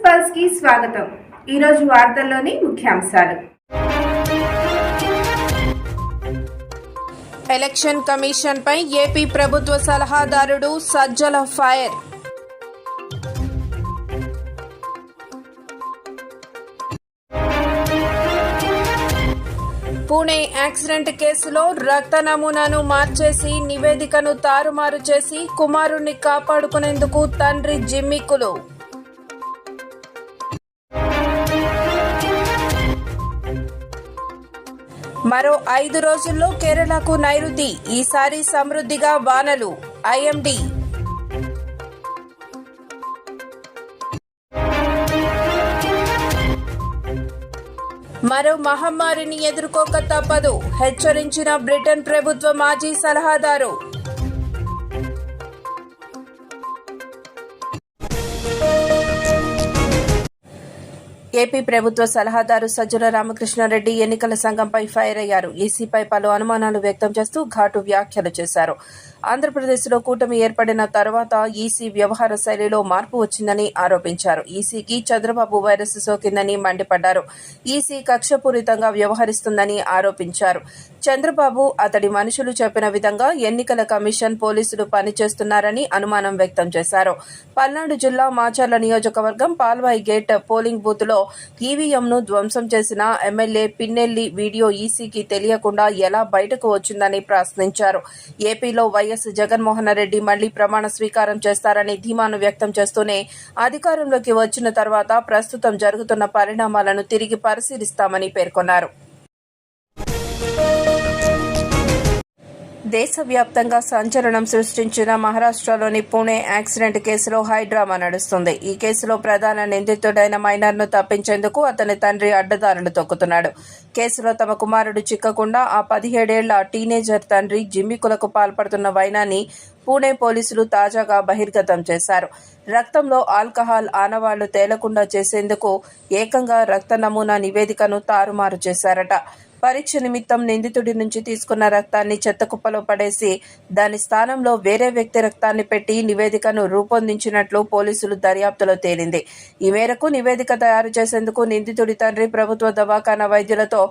Pulse కి స్వాగతం. ఈ రోజు వార్తల్లోని ముఖ్యాంశాలు. ఎలక్షన్ కమిషన్ పై ఏపీ ప్రభుత్వ సలహాదారుడు సజ్జల ఫైర్. పూణే యాక్సిడెంట్ కేసులో రక్త నమూనాను మార్చేసి నివేదికను తారుమారు చేసి కుమారుణ్ణి కాపాడుకునేందుకు తండ్రి జిమ్మిక్కులు. మరో 5 రోజుల్లో కేరళకు నైరుతి, ఈసారి సమృద్ధిగా వానలు. ఐఎండీ. మరో మహమ్మారిని ఎదుర్కోక తప్పదు, హెచ్చరించిన బ్రిటన్ ప్రభుత్వ మాజీ సలహాదారు. ఏపీ ప్రభుత్వ సలహాదారు సజ్జల రామకృష్ణారెడ్డి ఎన్నికల సంఘంపై ఫైర్ అయ్యారు. ఈసీపై పలు అనుమానాలు వ్యక్తం చేస్తూ ఘాటు వ్యాఖ్యలు చేశారు. ఆంధ్రప్రదేశ్లో కూటమి ఏర్పడిన తర్వాత ఈసీ వ్యవహార శైలిలో మార్పు వచ్చిందని ఆరోపించారు. ఈసీకి చంద్రబాబు వైరస్ సోకిందని మండిపడ్డారు. ఈసీ కక్షపూరితంగా వ్యవహరిస్తుందని ఆరోపించారు. చంద్రబాబు, అతడి మనుషులు చెప్పిన విధంగా ఎన్నికల కమిషన్, పోలీసులు పనిచేస్తున్నారని అనుమానం వ్యక్తం చేశారు. పల్నాడు జిల్లా మాచర్ల నియోజకవర్గం పాల్వాయి గేట్ పోలింగ్ బూత్ లో ఈవీఎంను ధ్వంసం చేసిన ఎమ్మెల్యే పిన్నెల్లి వీడియో ఈసీకి తెలియకుండా ఎలా బయటకు వచ్చిందని ప్రశ్నించారు. ఏపీలో వైఎస్ జగన్మోహన్ రెడ్డి మళ్లీ ప్రమాణ స్వీకారం చేస్తారని ధీమాను వ్యక్తం చేస్తూనే అధికారంలోకి వచ్చిన తర్వాత ప్రస్తుతం జరుగుతున్న పరిణామాలను తిరిగి పరిశీలిస్తామని పేర్కొన్నారు. దేశవ్యాప్తంగా సంచలనం సృష్టించిన మహారాష్ట్రలోని పూణే యాక్సిడెంట్ కేసులో హైడ్రామా నడుస్తుంది. ఈ కేసులో ప్రధాన నిందితుడైన మైనర్ను తప్పించేందుకు అతని తండ్రి అడ్డదారులు తొక్కుతున్నాడు. కేసులో తమ కుమారుడు చిక్కకుండా ఆ 17 ఏళ్ల టీనేజర్ తండ్రి జిమ్మికులకు పాల్పడుతున్న వైనాన్ని పూణే పోలీసులు తాజాగా బహిర్గతం చేశారు. రక్తంలో ఆల్కహాల్ ఆనవాళ్లు తేలకుండా చేసేందుకు ఏకంగా రక్త నమూనా నివేదికను తారుమారు చేశారట. పరీక్ష నిమిత్తం నిందితుడి నుంచి తీసుకున్న రక్తాన్ని చెత్తకుప్పలో పడేసి దాని స్థానంలో వేరే వ్యక్తి రక్తాన్ని పెట్టి నివేదికను రూపొందించినట్లు పోలీసులు దర్యాప్తులో తేలింది. ఈ మేరకు నివేదిక తయారు చేసేందుకు నిందితుడి తండ్రి ప్రభుత్వ దవాఖానా వైద్యులతో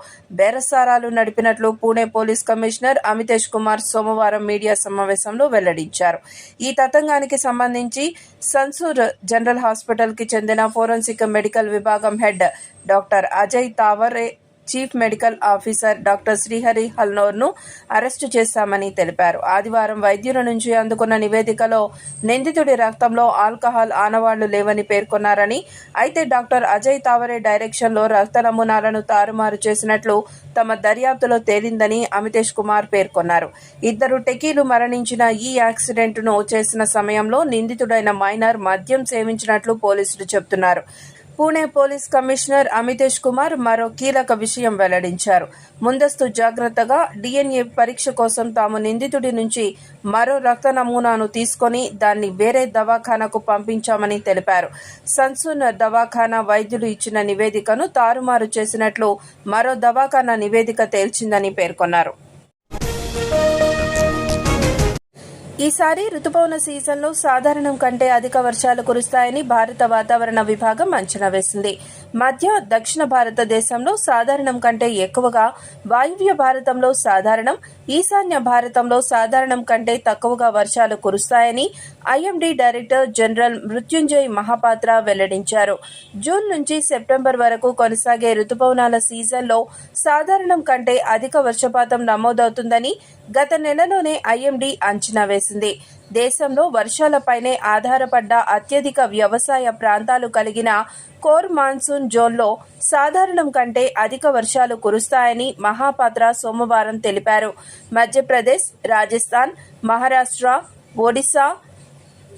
బేరసారాలు నడిపినట్లు పూణే పోలీస్ కమిషనర్ అమితేష్ కుమార్ సోమవారం మీడియా సమావేశంలో వెల్లడించారు. ఈ తతంగానికి సంబంధించి సన్సూర్ జనరల్ హాస్పిటల్ కి చెందిన ఫోరెన్సిక్ మెడికల్ విభాగం head doctor Ajay Taware, chief medical officer doctor Srihari హల్నోర్ను అరెస్టు చేశామని తెలిపారు. ఆదివారం వైద్యుల నుంచి అందుకున్న నివేదికలో నిందితుడి రక్తంలో ఆల్కహాల్ ఆనవాళ్లు లేవని పేర్కొన్నారని, అయితే డాక్టర్ అజయ్ తావరే డైరెక్షన్లో రక్త నమూనాలను తారుమారు చేసినట్లు తమ దర్యాప్తులో తేలిందని అమితేష్ కుమార్ పేర్కొన్నారు. 2 టెకీలు మరణించిన ఈ యాక్సిడెంట్ను చేసిన సమయంలో నిందితుడైన మైనర్ మద్యం సేవించినట్లు పోలీసులు చెబుతున్నారు. పూణే పోలీస్ కమిషనర్ అమితేష్ కుమార్ మరో కీలక విషయం వెల్లడించారు. ముందస్తు జాగ్రత్తగా DNA పరీక్ష కోసం తాము నిందితుడి నుంచి మరో రక్త నమూనాను తీసుకొని దాన్ని వేరే దవాఖానాకు పంపించామని తెలిపారు. సన్సూన్ దవాఖానా వైద్యులు ఇచ్చిన నివేదికను తారుమారు చేసినట్లు మరో దవాఖానా నివేదిక తేల్చిందని పేర్కొన్నారు. ఈసారి రుతుపవన సీజన్లో సాధారణం కంటే అధిక వర్షాలు కురుస్తాయని భారత వాతావరణ విభాగం అంచనా వేసింది. మధ్య, దక్షిణ భారతదేశంలో సాధారణం కంటే ఎక్కువగా, వాయువ్య భారతంలో సాధారణం, ఈశాన్య భారతంలో సాధారణం కంటే తక్కువగా వర్షాలు కురుస్తాయని IMD director general Mrutyunjay Mohapatra వెల్లడించారు. జూన్ నుంచి సెప్టెంబర్ వరకు కొనసాగే రుతుపవనాల సీజన్లో సాధారణం కంటే అధిక వర్షపాతం నమోదవుతుందని గత నెలలోనే ఐఎండీ అంచనా వేసింది. దేశంలో వర్షాలపైనే ఆధారపడ్డ అత్యధిక వ్యవసాయ ప్రాంతాలు కలిగిన కోర్ మాన్సూన్ జోన్లో సాధారణం కంటే అధిక వర్షాలు కురుస్తాయని మహాపాత్ర సోమవారం తెలిపారు. మధ్యప్రదేశ్, రాజస్థాన్, మహారాష్ట్ర, ఒడిశా,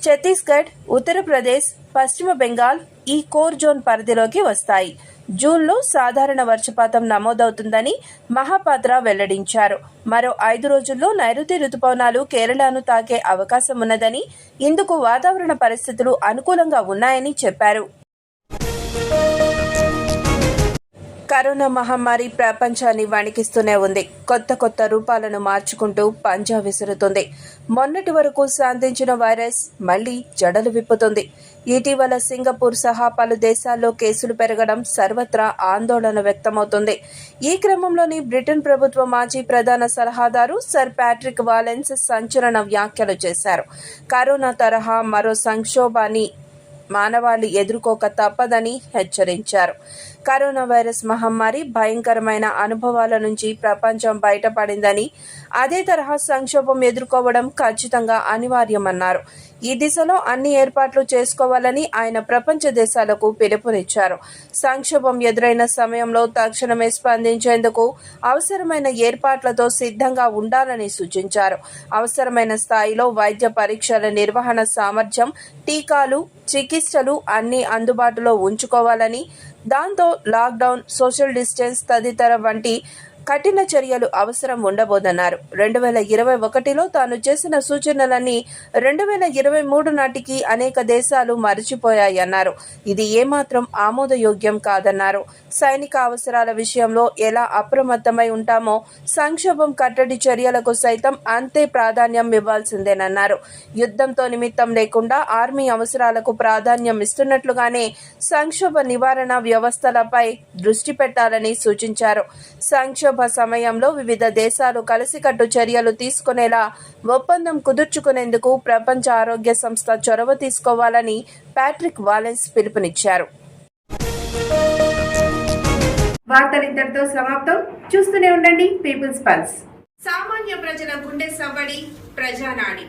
ఛత్తీస్గఢ్, ఉత్తరప్రదేశ్, పశ్చిమ బెంగాల్ ఈ కోర్ జోన్ పరిధిలోకి వస్తాయి. జూన్లో సాధారణ వర్షపాతం నమోదవుతుందని మహాపాత్ర వెల్లడించారు. మరో 5 రోజుల్లో నైరుతి రుతుపవనాలు కేరళను తాకే అవకాశం ఉన్నదని, ఇందుకు వాతావరణ పరిస్థితులు అనుకూలంగా ఉన్నాయని చెప్పారు. కరోనా మహమ్మారి ప్రపంచాన్ని వణికిస్తూనే ఉంది. కొత్త రూపాలను మార్చుకుంటూ పంజా విసురుతుంది. మొన్నటి వరకు శాంతించిన వైరస్ మళ్లీ జడలు విప్పుతుంది. ఇటీవల సింగపూర్ సహా పలు దేశాల్లో కేసులు పెరగడం సర్వత్రా ఆందోళన వ్యక్తమవుతుంది. ఈ క్రమంలోని బ్రిటన్ ప్రభుత్వ మాజీ ప్రధాన సలహాదారు సర్ ప్యాట్రిక్ వాలెన్స్ సంచలన వ్యాఖ్యలు చేశారు. కరోనా తరహా మరో సంక్షోభాన్ని మానవాళి ఎదుర్కోక తప్పదని హెచ్చరించారు. కరోనా వైరస్ మహమ్మారి భయంకరమైన అనుభవాల నుంచి ప్రపంచం బయటపడిందని, అదే తరహా సంక్షోభం ఎదుర్కోవడం ఖచ్చితంగా అనివార్యమన్నారు. ఈ దిశలో అన్ని ఏర్పాట్లు చేసుకోవాలని ఆయన ప్రపంచ దేశాలకు పిలుపునిచ్చారు. సంక్షోభం ఎదురైన సమయంలో తక్షణమే స్పందించేందుకు అవసరమైన ఏర్పాట్లతో సిద్ధంగా ఉండాలని సూచించారు. అవసరమైన స్థాయిలో వైద్య పరీక్షల నిర్వహణ సామర్థ్యం, టీకాలు, చికిత్సలు అన్నీ అందుబాటులో ఉంచుకోవాలని, దాంతో లాక్డౌన్, సోషల్ డిస్టెన్స్ తదితర వంటి కఠిన చర్యలు అవసరం ఉండబోదన్నారు. 2021లో తాను చేసిన సూచనలన్నీ 2023 నాటికి అనేక దేశాలు మరచిపోయాయన్నారు. ఇది ఏమాత్రం ఆమోదయోగ్యం కాదన్నారు. సైనిక అవసరాల విషయంలో ఎలా అప్రమత్తమై ఉంటామో సంక్షోభం కట్టడి చర్యలకు సైతం అంతే ప్రాధాన్యం ఇవ్వాల్సిందేనన్నారు. యుద్ధంతో నిమిత్తం లేకుండా ఆర్మీ అవసరాలకు ప్రాధాన్యం ఇస్తున్నట్లుగానే సంక్షోభ నివారణ వ్యవస్థలపై దృష్టి పెట్టాలని సూచించారు. సంక్షోభ సమయంలో వివిధ దేశాలు కలిసికట్టు చర్యలు తీసుకునేలా ఒప్పందం కుదుర్చుకునేందుకు ప్రపంచ ఆరోగ్య సంస్థ చొరవ తీసుకోవాలని ప్యాట్రిక్ వాలెన్స్ పిలుపునిచ్చారు. వార్తలు ఇంతటితో సమాప్తం. చూస్తూనే ఉండండి పీపుల్స్ పల్స్. సామాన్య ప్రజల గుండె సవ్వడి, ప్రజానాడి.